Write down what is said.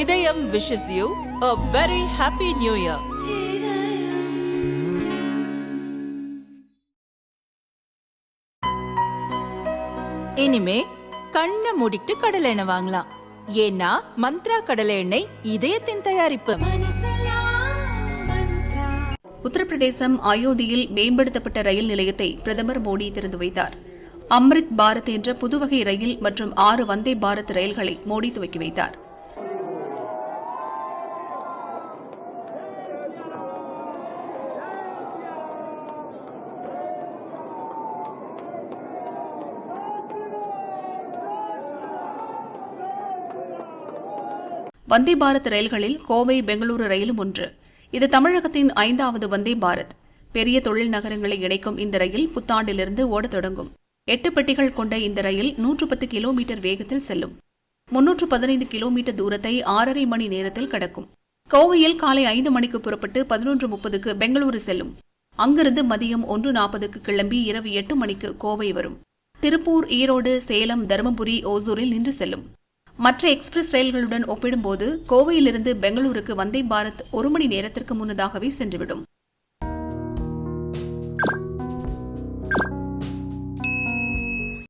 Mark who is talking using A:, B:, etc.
A: இதயம் wishes you a very happy new year. இனிமே கண்ணை மூடிட்டு கடலை எண்ணெய் வாங்கலாம். ஏன்னா மந்த்ரா கடலை எண்ணெய் இதயத்தின் தயாரிப்பு.
B: உத்தரப்பிரதேசம் அயோத்தியில் மேம்படுத்தப்பட்ட ரயில் நிலையத்தை பிரதமர் மோடி திறந்து வைத்தார். அம்ரித் பாரத் என்ற புதுவகை ரயில் மற்றும் 6 வந்தே பாரத் ரயில்களை மோடி துவக்கி வைத்தார். வந்தே பாரத் ரயில்களில் கோவை பெங்களூரு ரயிலும் ஒன்று. இது தமிழகத்தின் 5வது வந்தே பாரத். பெரிய தொழில் நகரங்களை இணைக்கும் இந்த ரயில் புத்தாண்டிலிருந்து ஓடத் தொடங்கும். 8 பெட்டிகள் கொண்ட இந்த ரயில் 110 கிலோமீட்டர் வேகத்தில் செல்லும். 315 கிலோமீட்டர் தூரத்தை 6.5 மணி நேரத்தில் கடக்கும். கோவையில் காலை 5 மணிக்கு புறப்பட்டு 11:30க்கு பெங்களூரு செல்லும். அங்கிருந்து மதியம் 1:40க்கு கிளம்பி இரவு 8 மணிக்கு கோவை வரும். திருப்பூர், ஈரோடு, சேலம், தருமபுரி, ஓசூரில் நின்று செல்லும். மற்ற எக்ஸ்பிரஸ் ரயில்களுடன் ஒப்பிடும்போது கோவையிலிருந்து பெங்களூருக்கு வந்தே பாரத் 1 மணி நேரத்திற்கு முன்னதாகவே சென்றுவிடும்.